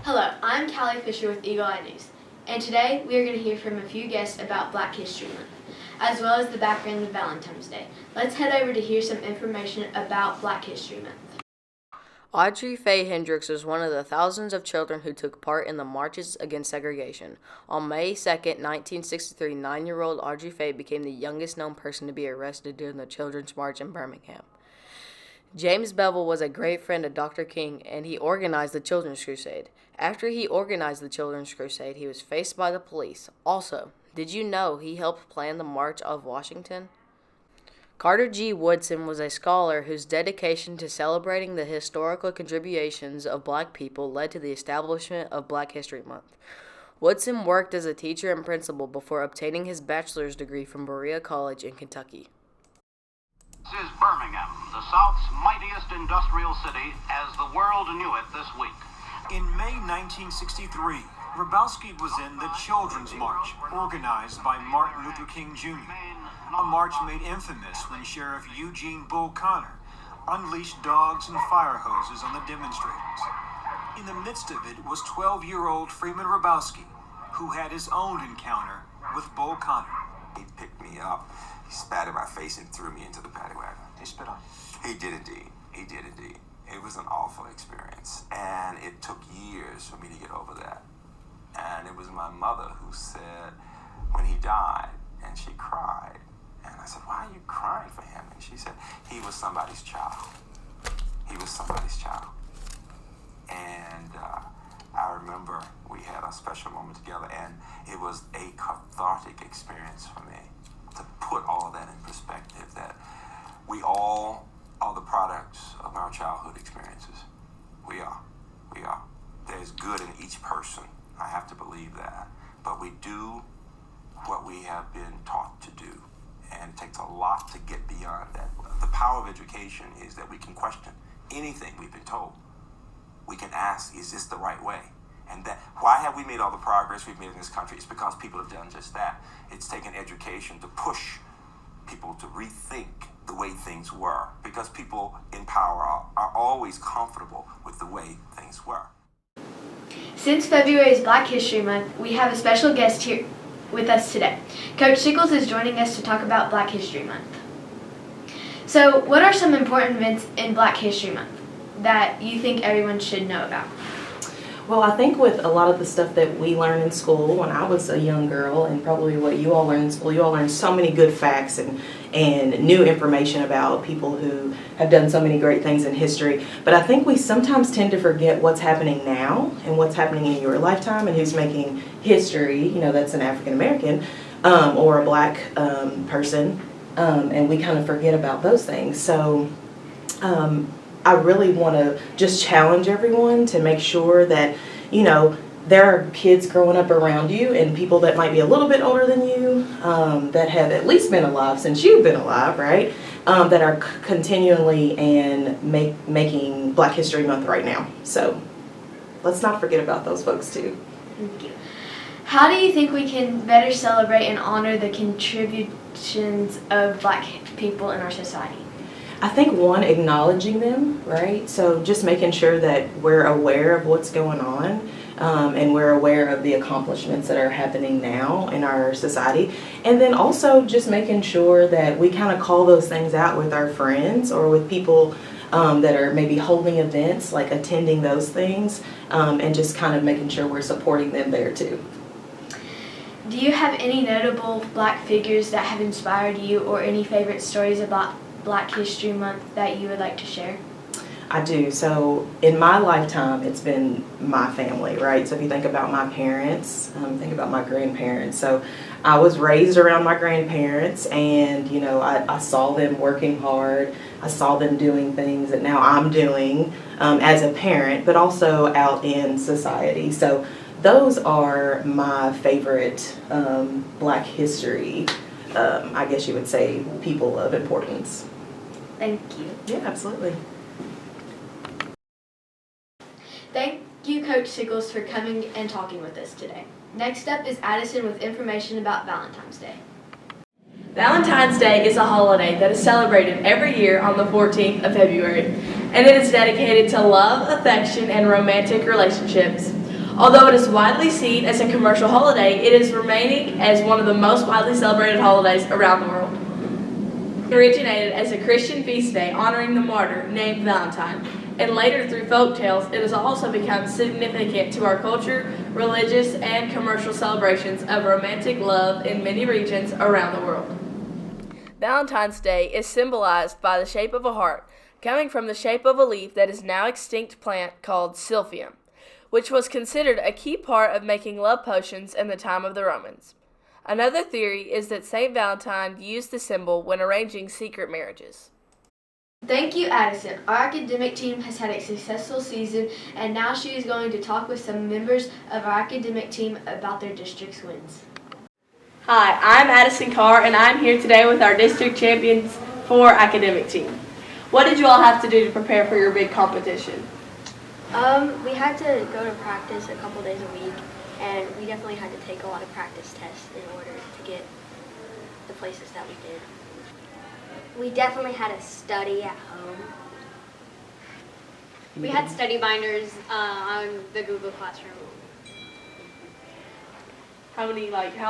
Hello, I'm Callie Fisher with Eagle Eye News, and today we are going to hear from a few guests about Black History Month, as well as the background of Valentine's Day. Let's head over to hear some information about Black History Month. Audrey Faye Hendricks was one of the thousands of children who took part in the marches against segregation. On May 2, 1963, 9-year-old Audrey Faye became the youngest known person to be arrested during the Children's March in Birmingham. James Bevel was a great friend of Dr. King, and he organized the Children's Crusade. After he organized the Children's Crusade, he was faced by the police. Also, did you know he helped plan the March of Washington? Carter G. Woodson was a scholar whose dedication to celebrating the historical contributions of Black people led to the establishment of Black History Month. Woodson worked as a teacher and principal before obtaining his bachelor's degree from Berea College in Kentucky. This is Birmingham, the South's mightiest industrial city, as the world knew it this week. In May 1963, Hrabowski was in the Children's March, organized by Martin Luther King Jr., a march made infamous when Sheriff Eugene Bull Connor unleashed dogs and fire hoses on the demonstrators. In the midst of it was 12-year-old Freeman Hrabowski, who had his own encounter with Bull Connor. He picked me up, he spat in my face and threw me into the paddy wagon. He spit on you. He did indeed. He did indeed. It was an awful experience, and it took years for me to get over that. And it was my mother who said, when he died, and she cried, and I said, why are you crying for him? And she said, he was somebody's child. He was somebody's child. And I remember we had a special moment together, and it was a cathartic experience for me to put all of that in perspective, that we all are the products of our childhood experiences. We are. We are. There's good in each person. I have to believe that. But we do what we have been taught to do. And it takes a lot to get beyond that. The power of education is that we can question anything we've been told. We can ask, is this the right way? And that, why have we made all the progress we've made in this country? It's because people have done just that. It's taken education to push people to rethink the way things were, because people in power are always comfortable with the way things were. Since February is Black History Month, we have a special guest here with us today. Coach Sickles is joining us to talk about Black History Month. So, what are some important events in Black History Month that you think everyone should know about? Well, I think with a lot of the stuff that we learned in school when I was a young girl, and probably what you all learned in school, you all learned so many good facts and new information about people who have done so many great things in history. But I think we sometimes tend to forget what's happening now and what's happening in your lifetime and who's making history, that's an African American or a Black person, and we kind of forget about those things. So I really want to just challenge everyone to make sure that, there are kids growing up around you and people that might be a little bit older than you that have at least been alive since you've been alive, right? That are continually and making Black History Month right now. So let's not forget about those folks too. Thank you. How do you think we can better celebrate and honor the contributions of Black people in our society? I think one, acknowledging them, right? So just making sure that we're aware of what's going on and we're aware of the accomplishments that are happening now in our society. And then also just making sure that we kind of call those things out with our friends or with people that are maybe holding events, like attending those things, and just kind of making sure we're supporting them there too. Do you have any notable Black figures that have inspired you, or any favorite stories about Black History Month that you would like to share? I do. So in my lifetime, it's been my family, right? So if you think about my parents, think about my grandparents. So I was raised around my grandparents, and I saw them working hard. I saw them doing things that now I'm doing as a parent, but also out in society. So those are my favorite Black history, I guess you would say, people of importance. Thank you. Yeah, absolutely. Thank you, Coach Sickles, for coming and talking with us today. Next up is Addison with information about Valentine's Day. Valentine's Day is a holiday that is celebrated every year on the 14th of February, and it is dedicated to love, affection, and romantic relationships. Although it is widely seen as a commercial holiday, it is remaining as one of the most widely celebrated holidays around the world. It originated as a Christian feast day honoring the martyr named Valentine, and later through folk tales, it has also become significant to our culture, religious, and commercial celebrations of romantic love in many regions around the world. Valentine's Day is symbolized by the shape of a heart, coming from the shape of a leaf that is now extinct plant called silphium, which was considered a key part of making love potions in the time of the Romans. Another theory is that St. Valentine used the symbol when arranging secret marriages. Thank you, Addison. Our academic team has had a successful season, and now she is going to talk with some members of our academic team about their district's wins. Hi, I'm Addison Carr, and I'm here today with our District Champions 4 academic team. What did you all have to do to prepare for your big competition? We had to go to practice a couple days a week, and we definitely had to take a lot of practice tests in order to get the places that we did. We definitely had to study at home. We had study binders on the Google Classroom. How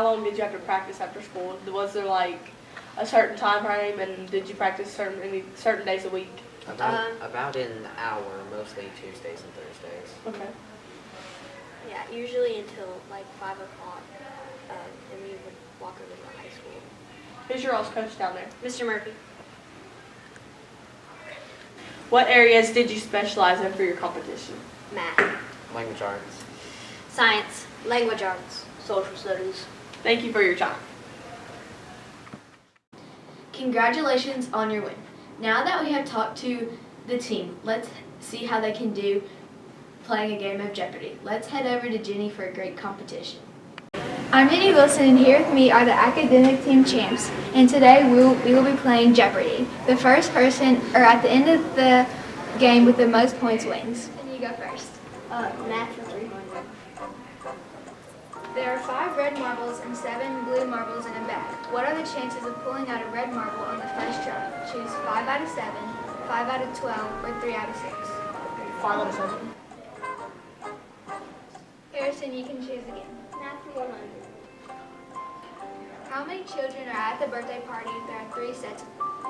long did you have to practice after school? Was there a certain time frame, and did you practice certain days a week? About an hour, mostly Tuesdays and Thursdays. Okay. Yeah, usually until 5 o'clock, and we would walk over to the high school. Who's your all's coach down there? Mr. Murphy. What areas did you specialize in for your competition? Math. Language arts. Science. Language arts. Social studies. Thank you for your time. Congratulations on your win. Now that we have talked to the team, let's see how they can do playing a game of Jeopardy. Let's head over to Jenny for a great competition. I'm Jenny Wilson, and here with me are the academic team champs. And today we will be playing Jeopardy. The first person, or at the end of the game with the most points wins. And you go first. Math for 300. There are 5 red marbles and 7 blue marbles in a bag. What are the chances of pulling out a red marble on the first try? Choose 5 out of 7, 5 out of 12, or 3 out of 6. 5 out of 7. Harrison, you can choose again. Math for 100. How many children are at the birthday party if there are 3 sets of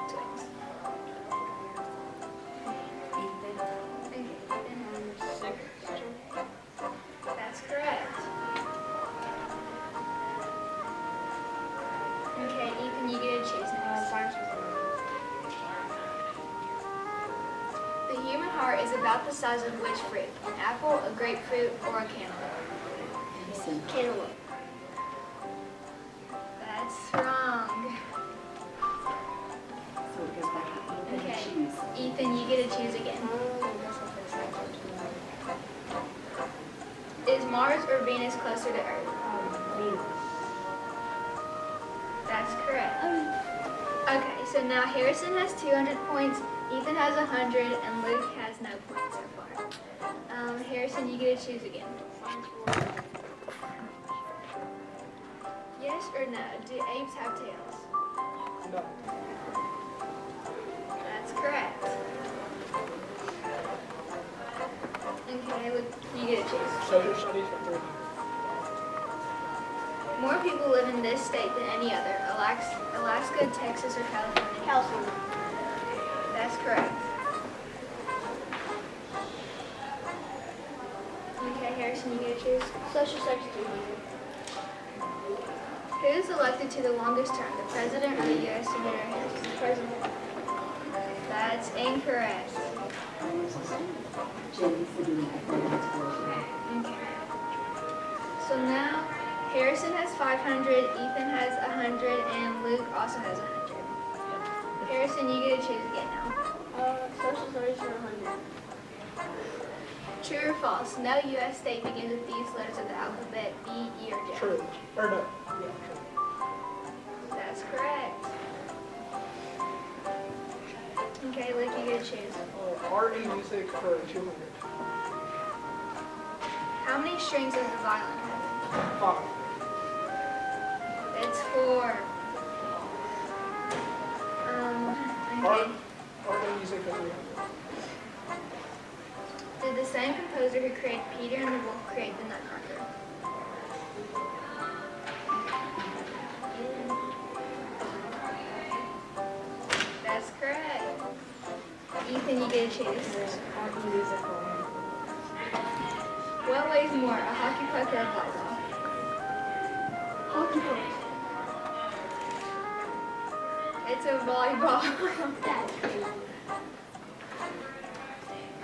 twins? That's correct. Okay, Ethan, you get to choose next. The human heart is about the size of which fruit? An apple, a grapefruit, or a cantaloupe? Cantaloupe. That's wrong. Okay, Ethan, you get to choose again. Is Mars or Venus closer to Earth? Venus. That's correct. Okay, so now Harrison has 200 points, Ethan has 100, and Luke has no points so far. Harrison, you get to choose again. Yes or no? Do apes have tails? No. That's correct. Okay, Luke, you get to choose. Social studies for 3. More people live in this state than any other. Alaska, Texas, or California? California. That's correct. Okay, Harrison, you get to choose. Social studies 300. Who is elected to the longest term, the president or the U.S. Senator or House? The president. That's incorrect. Okay. So now Harrison has 500, Ethan has 100, and Luke also has 100. Harrison, you get to choose again now. Social studies for 100. True or false? No U.S. state begins with these letters of the alphabet: B, E, or J. True. Or no. Yeah, true. That's correct. Okay, Luke, you get to choose. RE music for 200. How many strings does the violin have? 5. It's 4. Okay. Or the music that we have. Did the same composer who created Peter and the Wolf create the Nutcracker? That's correct. Ethan, you get a chance. What weighs more, a hockey puck or a volleyball? Hockey puck. It's a volleyball.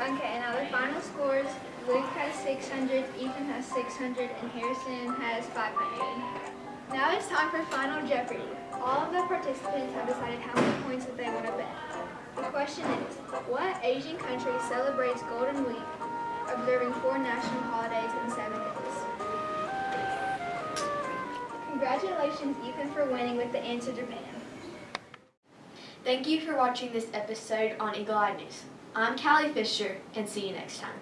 Okay, now the final scores. Luke has 600, Ethan has 600, and Harrison has 500. Now it's time for Final Jeopardy. All of the participants have decided how many points that they want to bet. The question is, what Asian country celebrates Golden Week, observing 4 national holidays in 7 days? Congratulations, Ethan, for winning with the answer Japan. Thank you for watching this episode on Eagle Eye News. I'm Callie Fisher, and see you next time.